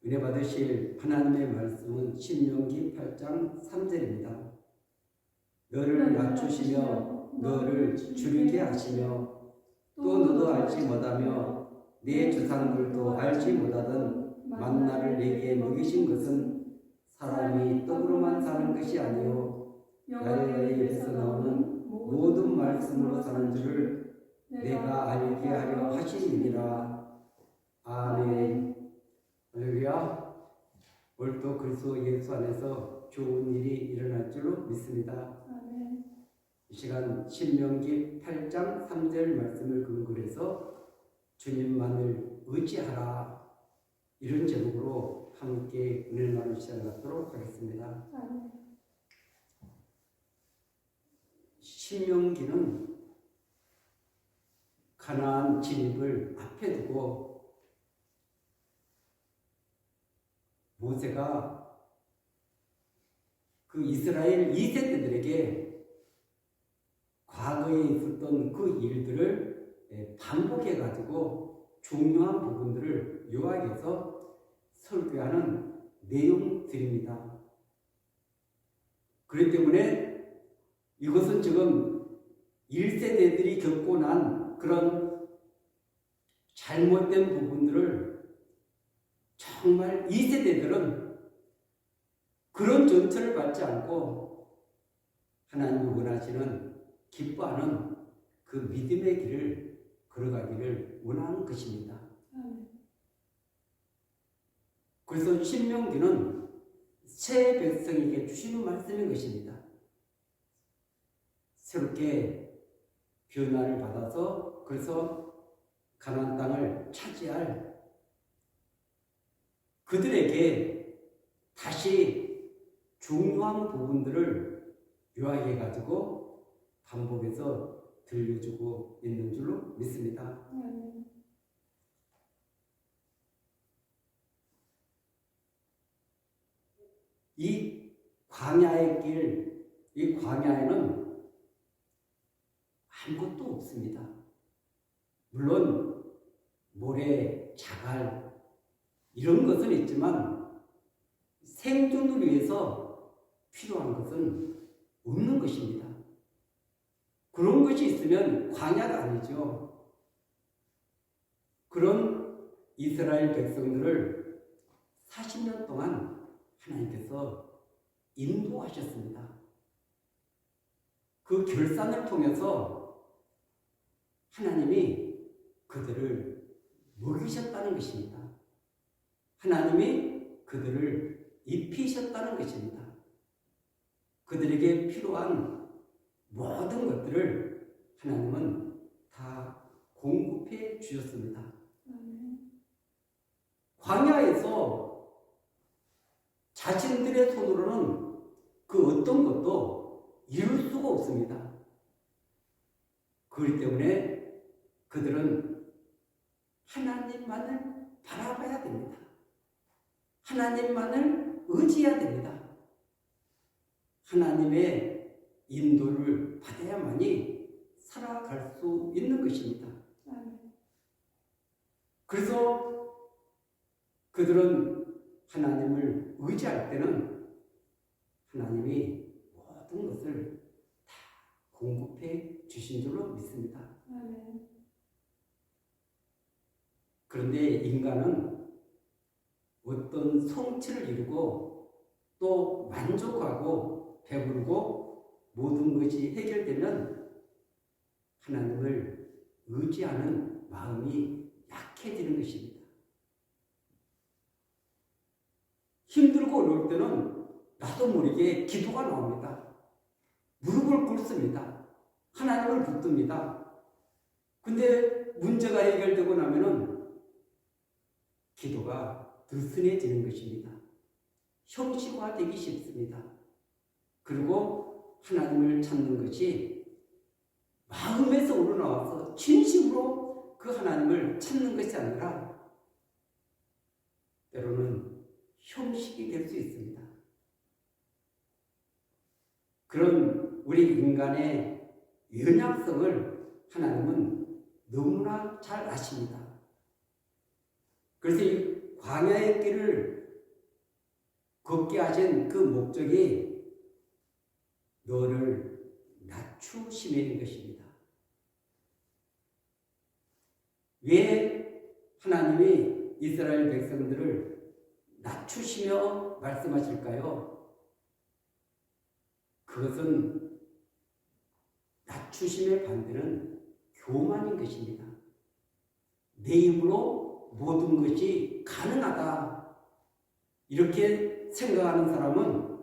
은혜 받으실 하나님의 말씀은 신명기 8장 3절입니다. 너를 낮추시며 너를 줄이게 하시며 또 너도 알지 못하며 네 조상들도 알지 못하던 만나를 내게 먹이신 것은 사람이 떡으로만 사는 것이 아니요 여호와의 입에서 나오는 모든 말씀으로 사는 줄을 내가 알게 하려 하시니라. 아멘. 할렐루야. 오늘도 그리스도 예수 안에서 좋은 일이 일어날 줄로 믿습니다. 아멘. 이 시간 신명기 8장 3절 말씀을 근거로 해서 주님만을 의지하라, 이런 제목으로 함께 은혜를 나누기 시작하도록 하겠습니다. 아멘. 신명기는 가나안 진입을 앞에 두고 모세가 그 이스라엘 2세대들에게 과거에 있었던 그 일들을 반복해가지고 중요한 부분들을 요약해서 설교하는 내용들입니다. 그렇기 때문에 이것은 지금 1세대들이 겪고 난 그런 잘못된 부분들을 정말 2세대들은 그런 전철을 받지 않고 하나님이 원하시는, 기뻐하는 그 믿음의 길을 걸어가기를 원하는 것입니다. 그래서 신명기는 새 백성에게 주시는 말씀인 것입니다. 새롭게 변화를 받아서 그래서 가나안 땅을 차지할 그들에게 다시 중요한 부분들을 요약해가지고 반복해서 들려주고 있는 줄로 믿습니다. 이 광야의 길, 이 광야에는 아무것도 없습니다. 물론 모래, 자갈 이런 것은 있지만 생존을 위해서 필요한 것은 없는 것입니다. 그런 것이 있으면 광야가 아니죠. 그런 이스라엘 백성들을 40년 동안 하나님께서 인도하셨습니다. 그 결산을 통해서 하나님이 그들을 먹이셨다는 것입니다. 하나님이 그들을 입히셨다는 것입니다. 그들에게 필요한 모든 것들을 하나님은 다 공급해 주셨습니다. 광야에서 자신들의 손으로는 그 어떤 것도 이룰 수가 없습니다. 그렇기 때문에 그들은 하나님만을 바라봐야 됩니다. 하나님만을 의지해야 됩니다. 하나님의 인도를 받아야만이 살아갈 수 있는 것입니다. 그래서 그들은 하나님을 의지할 때는 하나님이 모든 것을 다 공급해 주신 줄로 믿습니다. 그런데 인간은 어떤 성취를 이루고 또 만족하고 배부르고 모든 것이 해결되면 하나님을 의지하는 마음이 약해지는 것입니다. 힘들고 어려울 때는 나도 모르게 기도가 나옵니다. 무릎을 꿇습니다. 하나님을 붙듭니다. 근데 문제가 해결되고 나면은 기도가 느슨해지는 것입니다. 형식화되기 쉽습니다. 그리고 하나님을 찾는 것이 마음에서 우러나와서 진심으로 그 하나님을 찾는 것이 아니라 때로는 형식이 될 수 있습니다. 그런 우리 인간의 연약성을 하나님은 너무나 잘 아십니다. 그래서 이 광야의 길을 걷게 하신 그 목적이 너를 낮추심인 것입니다. 왜 하나님이 이스라엘 백성들을 낮추시며 말씀하실까요? 그것은 낮추심의 반대는 교만인 것입니다. 내 힘으로 모든 것이 가능하다. 이렇게 생각하는 사람은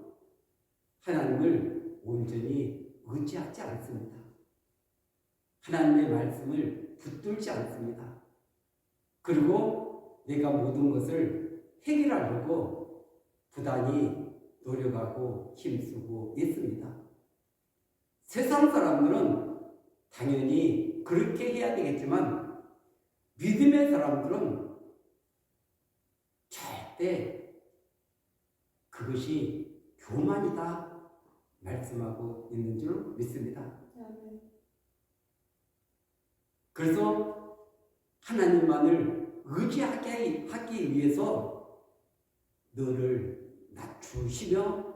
하나님을 온전히 의지하지 않습니다. 하나님의 말씀을 붙들지 않습니다. 그리고 내가 모든 것을 해결하려고 부단히 노력하고 힘쓰고 있습니다. 세상 사람들은 당연히 그렇게 해야 되겠지만 믿음의 사람들은 절대 그것이 교만이다 말씀하고 있는 줄 믿습니다. 그래서 하나님만을 의지하게 하기 위해서 너를 낮추시며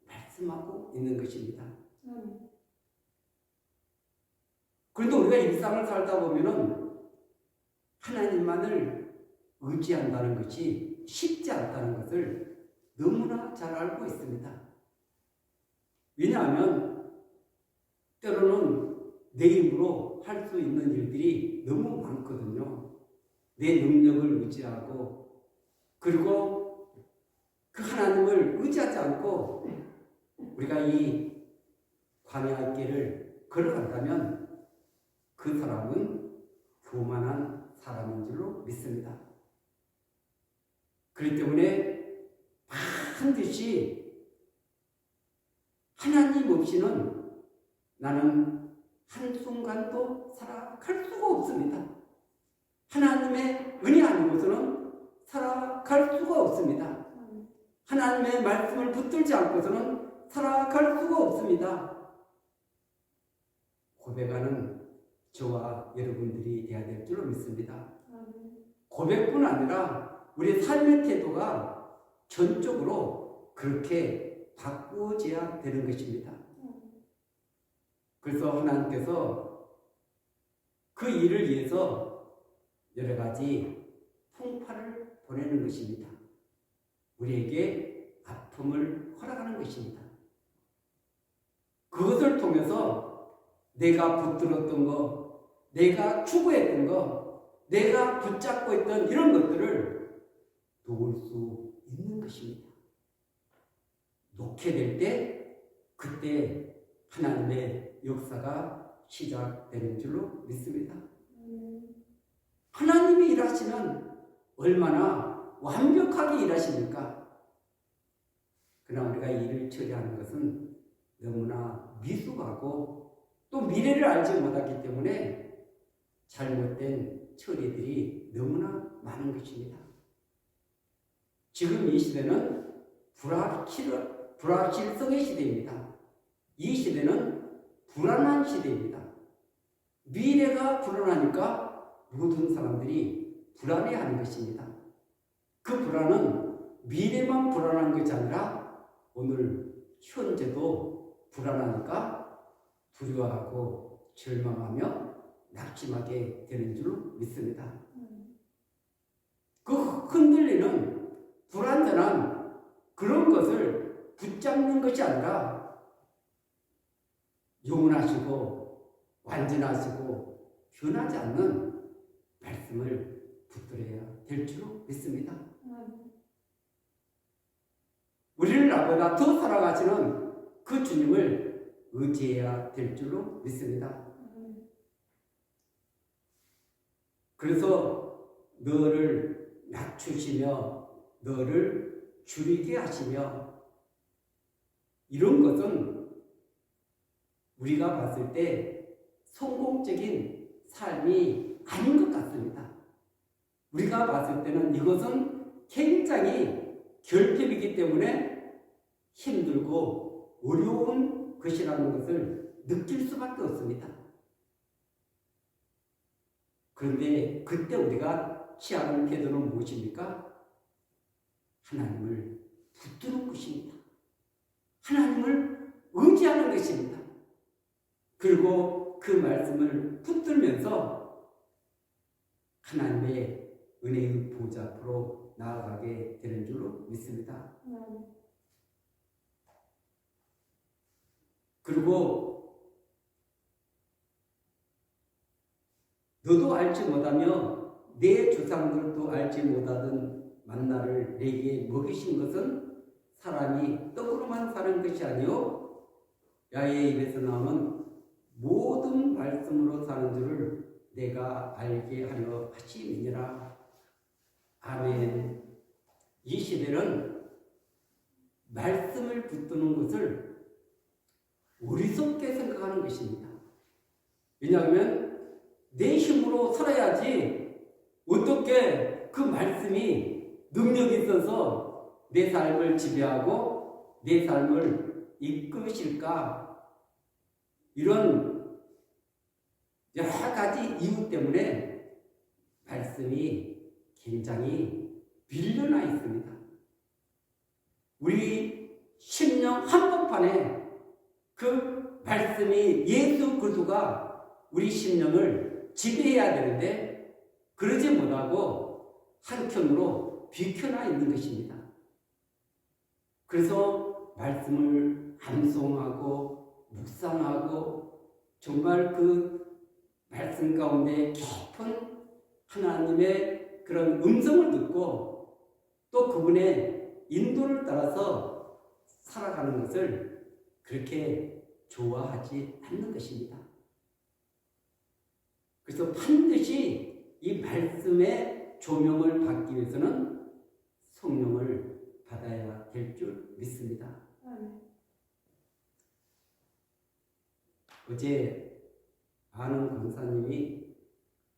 말씀하고 있는 것입니다. 그런데 우리가 일상을 살다 보면은 하나님만을 의지한다는 것이 쉽지 않다는 것을 너무나 잘 알고 있습니다. 왜냐하면 때로는 내 힘으로 할 수 있는 일들이 너무 많거든요. 내 능력을 의지하고 그리고 그 하나님을 의지하지 않고 우리가 이 광야의 길을 걸어간다면 그 사람은 교만한 사람인 줄로 믿습니다. 그렇기 때문에 반드시 하나님 없이는 나는 한순간도 살아갈 수가 없습니다. 하나님의 은혜 아니고서는 살아갈 수가 없습니다. 하나님의 말씀을 붙들지 않고서는 살아갈 수가 없습니다. 고백하는 저와 여러분들이 되어야 될 줄로 믿습니다. 고백뿐 아니라 우리 삶의 태도가 전적으로 그렇게 바꾸어져야 되는 것입니다. 그래서 하나님께서 그 일을 위해서 여러 가지 풍파를 보내는 것입니다. 우리에게 아픔을 허락하는 것입니다. 그것을 통해서 내가 붙들었던 것, 내가 추구했던 것, 내가 붙잡고 있던 이런 것들을 놓을 수 있는 것입니다. 놓게 될 때 그때 하나님의 역사가 시작되는 줄로 믿습니다. 하나님이 일하시면 얼마나 완벽하게 일하십니까? 그러나 우리가 일을 처리하는 것은 너무나 미숙하고 또 미래를 알지 못하기 때문에 잘못된 처리들이 너무나 많은 것입니다. 지금 이 시대는 불확실성의 시대입니다. 이 시대는 불안한 시대입니다. 미래가 불안하니까 모든 사람들이 불안해하는 것입니다. 그 불안은 미래만 불안한 것이 아니라 오늘 현재도 불안하니까 두려워하고 절망하며 낙심하게 되는 줄 믿습니다. 그 흔들리는 불안전한 그런 것을 붙잡는 것이 아니라 영원하시고 완전하시고 변하지 않는 말씀을 붙들어야 될 줄로 믿습니다. 우리를 나보다 더 사랑하시는 그 주님을 의지해야 될 줄로 믿습니다. 그래서 너를 낮추시며 너를 줄이게 하시며 이런 것은 우리가 봤을 때 성공적인 삶이 아닌 것 같습니다. 우리가 봤을 때는 이것은 굉장히 결핍이기 때문에 힘들고 어려운 것이라는 것을 느낄 수밖에 없습니다. 그런데 그때 우리가 취하는 태도는 무엇입니까? 하나님을 붙드는 것입니다. 하나님을 의지하는 것입니다. 그리고 그 말씀을 붙들면서 하나님의 은혜의 보좌 앞으로 나아가게 되는 줄로 믿습니다. 그리고 너도 알지 못하며 내 조상들도 알지 못하던 만나를 내게 먹이신 것은 사람이 떡으로만 사는 것이 아니요 야의 입에서 나오는 모든 말씀으로 사는 줄을 내가 알게 하려 하심이니라. 아멘. 이 시대는 말씀을 붙드는 것을 어리석게 생각하는 것입니다. 왜냐하면 내 힘으로 살아야지 어떻게 그 말씀이 능력이 있어서 내 삶을 지배하고 내 삶을 이끄실까? 이런 여러 가지 이유 때문에 말씀이 굉장히 밀려나 있습니다. 우리 심령 한복판에 그 말씀이 예수 그리스도가 우리 심령을 지배해야 되는데 그러지 못하고 한켠으로 비켜나 있는 것입니다. 그래서 말씀을 암송하고 묵상하고 정말 그 말씀 가운데 깊은 하나님의 그런 음성을 듣고 또 그분의 인도를 따라서 살아가는 것을 그렇게 좋아하지 않는 것입니다. 그래서 반드시 이 말씀의 조명을 받기 위해서는 성령을 받아야 될 줄 믿습니다. 어제 아는 권사님이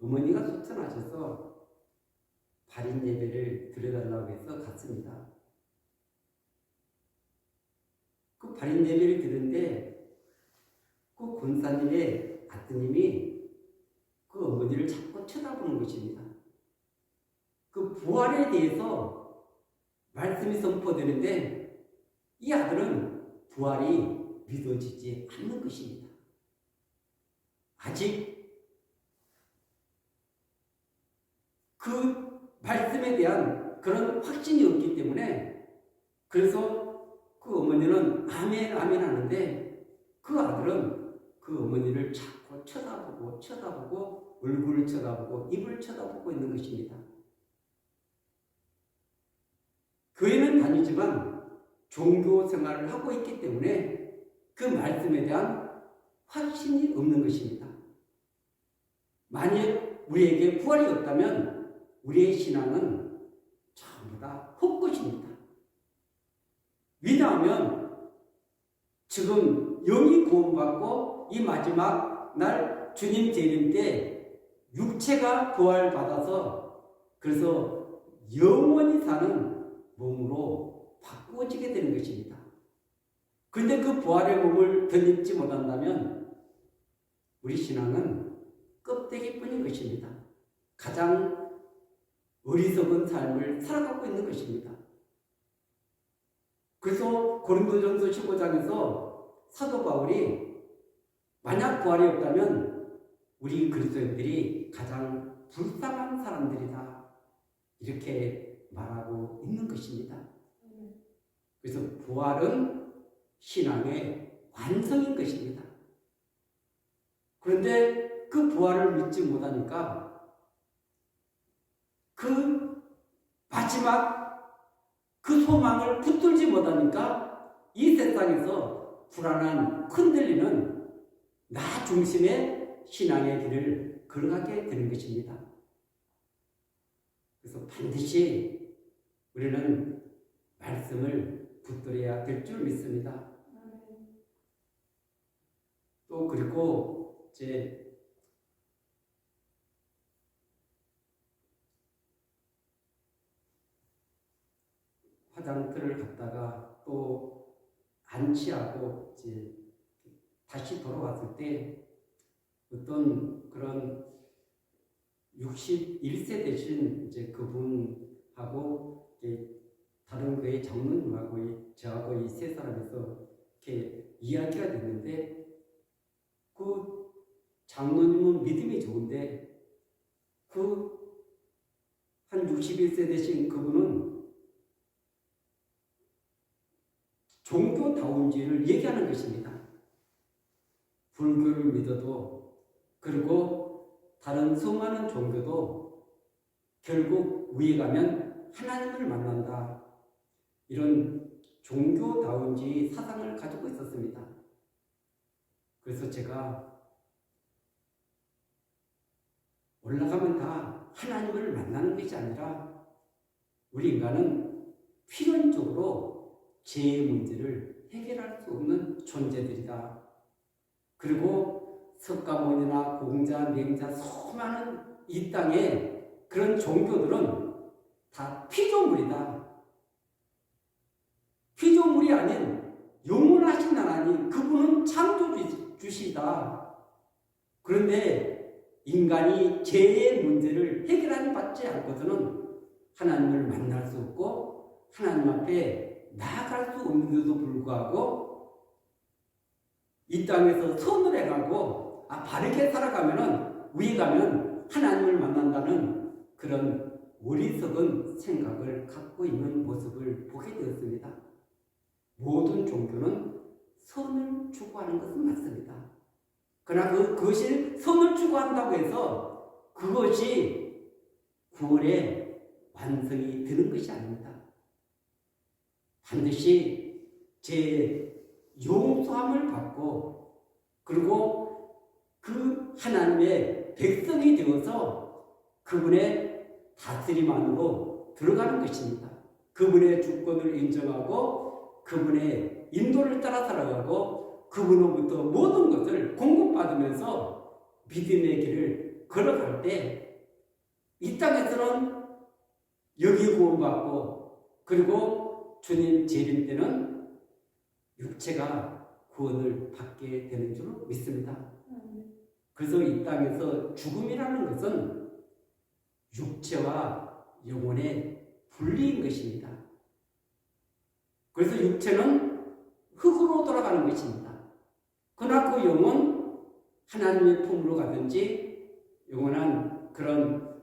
어머니가 소천하셔서 발인 예배를 드려달라고 해서 갔습니다. 그 발인 예배를 드렸는데 그 권사님의 아드님이 그 어머니를 자꾸 쳐다보는 것입니다. 그 부활에 대해서 말씀이 선포되는데 이 아들은 부활이 믿어지지 않는 것입니다. 아직 그 말씀에 대한 그런 확신이 없기 때문에 그래서 그 어머니는 아멘 아멘 하는데 그 아들은 그 어머니를 자꾸 쳐다보고 얼굴을 쳐다보고 입을 쳐다보고 있는 것입니다. 교회는 다니지만 종교 생활을 하고 있기 때문에 그 말씀에 대한 확신이 없는 것입니다. 만약 우리에게 부활이 없다면 우리의 신앙은 전부 다 헛것입니다. 왜냐하면 지금 영이 구원받고 이 마지막 날 주님 재림 때 육체가 부활받아서 그래서 영원히 사는 몸으로 바꾸어지게 되는 것입니다. 그런데 그 부활의 몸을 덧입지 못한다면 우리 신앙은 껍데기뿐인 것입니다. 가장 어리석은 삶을 살아가고 있는 것입니다. 그래서 고린도전서 15장에서 사도 바울이 만약 부활이 없다면 우리 그리스도인들이 가장 불쌍한 사람들이다 이렇게 말하고 있는 것입니다. 그래서 부활은 신앙의 완성인 것입니다. 그런데 그 부활을 믿지 못하니까 그 마지막 그 소망을 붙들지 못하니까 이 세상에서 불안한 흔들리는 나 중심의 신앙의 길을 걸어가게 되는 것입니다. 그래서 반드시 우리는 말씀을 붙들어야 될 줄 믿습니다. 또 그리고 이제 화장터를 갔다가 또 안치하고 이제 다시 돌아왔을 때 어떤 그런 61세 되신 이제 그분하고 다른 교회 장로님하고 저하고 이 세 사람에서 이렇게 이야기가 됐는데 그 장로님은 믿음이 좋은데 그 한 61세 되신 그분은 종교다운지를 얘기하는 것입니다. 불교를 믿어도 그리고 다른 수많은 종교도 결국 위에 가면 하나님을 만난다. 이런 종교다운지 사상을 가지고 있었습니다. 그래서 제가 올라가면 다 하나님을 만나는 것이 아니라 우리 인간은 필연적으로 죄의 문제를 해결할 수 없는 존재들이다. 그리고 석가모니나 공자, 맹자 수많은 이 땅에 그런 종교들은 다 피조물이다. 피조물이 아닌 영원하신 하나님, 그분은 창조주시다. 그런데 인간이 죄의 문제를 해결하지 받지 않고서는 하나님을 만날 수 없고 하나님 앞에 나아갈 수 없는데도 불구하고 이 땅에서 선을 해가고 바르게 살아가면은 위에 가면 하나님을 만난다는 그런 어리석은 생각을 갖고 있는 모습을 보게 되었습니다. 모든 종교는 선을 추구하는 것은 맞습니다. 그러나 그것이 선을 추구한다고 해서 그것이 구원의 완성이 되는 것이 아닙니다. 반드시 제 용서함을 받고 그리고 그 하나님의 백성이 되어서 그분의 다스림 안으로 들어가는 것입니다. 그분의 주권을 인정하고 그분의 인도를 따라 살아가고 그분으로부터 모든 것을 공급받으면서 믿음의 길을 걸어갈 때 이 땅에서는 영이 구원받고 그리고 주님 재림 때는 육체가 구원을 받게 되는 줄 믿습니다. 그래서 이 땅에서 죽음이라는 것은 육체와 영혼의 분리인 것입니다. 그래서 육체는 흙으로 돌아가는 것입니다. 그러나 그 영혼 하나님의 품으로 가든지 영원한 그런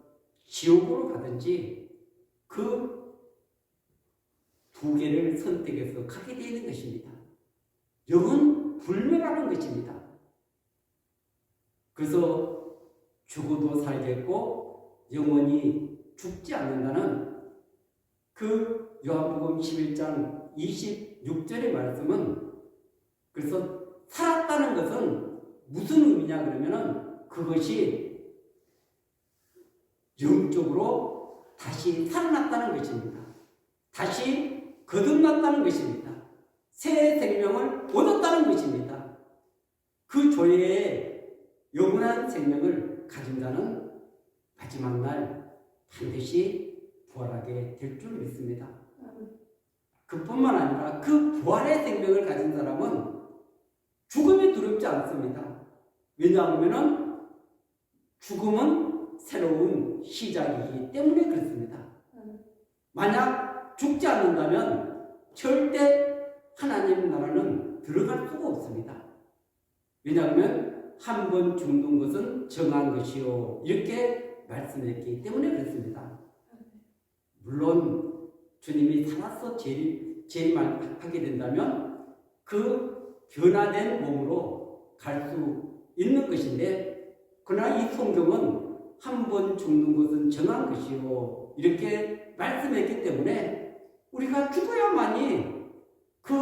지옥으로 가든지 그 두 개를 선택해서 가게 되는 것입니다. 영은 불멸하는 것입니다. 그래서 죽어도 살겠고 영원히 죽지 않는다는 그 요한복음 11장 26절의 말씀은 그래서 살았다는 것은 무슨 의미냐 그러면은 그것이 영적으로 다시 살아났다는 것입니다. 다시 거듭났다는 것입니다. 새 생명을 얻었다는 것입니다. 그 조예에 영원한 생명을 가진 자는 마지막 날 반드시 부활하게 될 줄 믿습니다. 그뿐만 아니라 그 부활의 생명을 가진 사람은 죽음이 두렵지 않습니다. 왜냐하면 죽음은 새로운 시작이기 때문에 그렇습니다. 만약 죽지 않는다면 절대 하나님 나라는 들어갈 수가 없습니다. 왜냐하면 한 번 죽는 것은 정한 것이요 이렇게 말씀했기 때문에 그렇습니다. 물론 주님이 살아서 재림하게 된다면 그 변화된 몸으로 갈 수 있는 것인데 그러나 이 성경은 한 번 죽는 것은 정한 것이요 이렇게 말씀했기 때문에 우리가 죽어야만이 그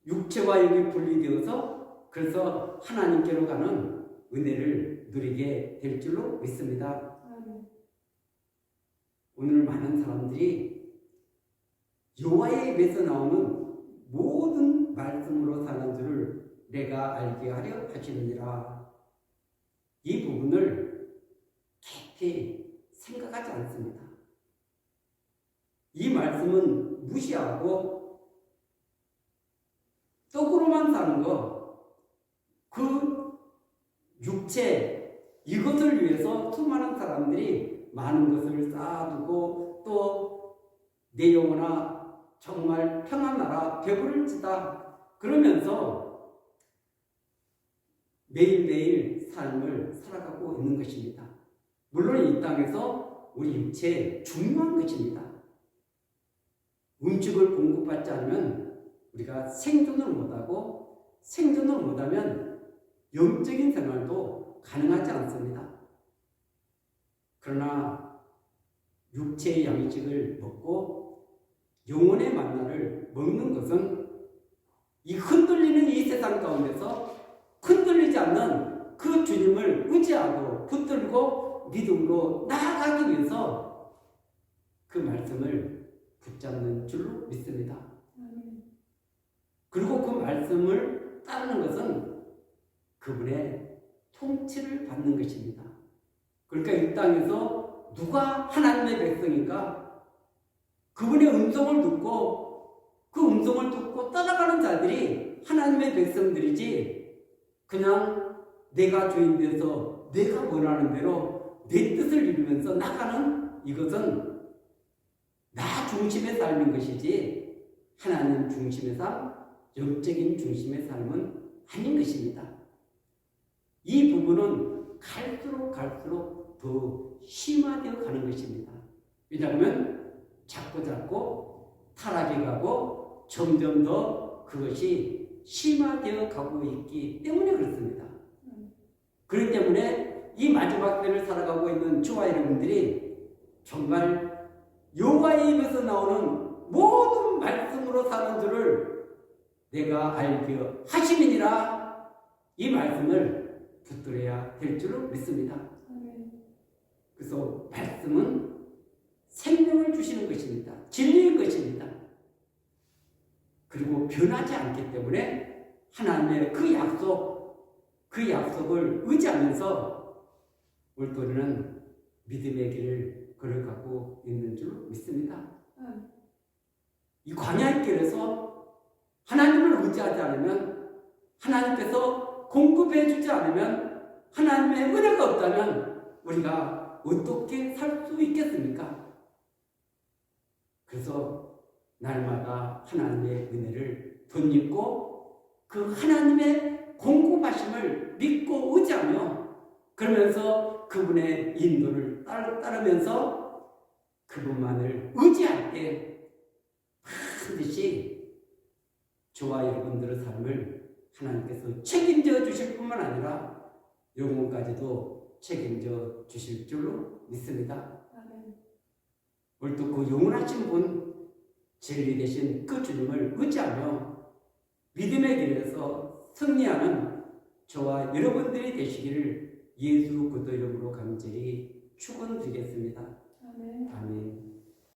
육체와 영이 분리되어서 그래서 하나님께로 가는 은혜를 누리게 될 줄로 믿습니다. 오늘 많은 사람들이 여호와의 입에서 나오는 모든 말씀으로 사는 줄을 내가 알게 하려 하시느니라. 이 부분을 깊이 생각하지 않습니다. 이 말씀은 무시하고 떡으로만 사는 거, 그 육체 이것을 위해서 수많은 사람들이 많은 것을 쌓아두고 또 내 영혼아 정말 평안하라 배부를지다 그러면서 매일매일 삶을 살아가고 있는 것입니다. 물론 이 땅에서 우리 육체에 중요한 것입니다. 음식을 공급받지 않으면 우리가 생존을 못하고 생존을 못하면 영적인 생활도 가능하지 않습니다. 그러나 육체의 양식을 먹고 영혼의 만나를 먹는 것은 이 흔들리는 이 세상 가운데서 흔들리지 않는 그 주님을 의지하고 붙들고 믿음으로 나아가기 위해서 그 말씀을 붙잡는 줄로 믿습니다. 그리고 그 말씀을 따르는 것은 그분의 통치를 받는 것입니다. 그러니까 이 땅에서 누가 하나님의 백성인가? 그분의 음성을 듣고 그 음성을 듣고 따라가는 자들이 하나님의 백성들이지 그냥 내가 주인 돼서 내가 원하는 대로 내 뜻을 이루면서 나가는 이것은 나 중심의 삶인 것이지 하나님 중심의 삶, 영적인 중심의 삶은 아닌 것입니다. 이 부분은 갈수록 더 심화되어 가는 것입니다. 왜냐하면 자꾸 타락해 가고 점점 더 그것이 심화되어 가고 있기 때문에 그렇습니다. 그렇기 때문에 이 마지막 때를 살아가고 있는 저와 여러분들이 정말 여호와의 입에서 나오는 모든 말씀으로 사는 줄을 내가 알게 하심이니라 이 말씀을 붙들어야 될 줄로 믿습니다. 그래서 말씀은 생명을 주시는 것입니다. 진리인 것입니다. 그리고 변하지 않기 때문에 하나님의 그 약속을 의지하면서 우리는 믿음의 길을 걸어가고 있는 줄 믿습니다. 이 광야의 길에서 하나님을 의지하지 않으면 하나님께서 공급해 주지 않으면 하나님의 은혜가 없다면 우리가 어떻게 살 수 있겠습니까? 그래서 날마다 하나님의 은혜를 덧입고 그 하나님의 공급하심을 믿고 의지하며 그러면서 그분의 인도를 따르면서 그분만을 의지할 때 반드시 저와 여러분들의 삶을 하나님께서 책임져 주실 뿐만 아니라 영혼까지도 책임져 주실 줄로 믿습니다. 오늘도 그 영원하신 분 진리 되신 그 주님을 의지하며 믿음의 길에서 승리하는 저와 여러분들이 되시기를 예수 그리스도 이름으로 간절히 축원드리겠습니다. 아멘.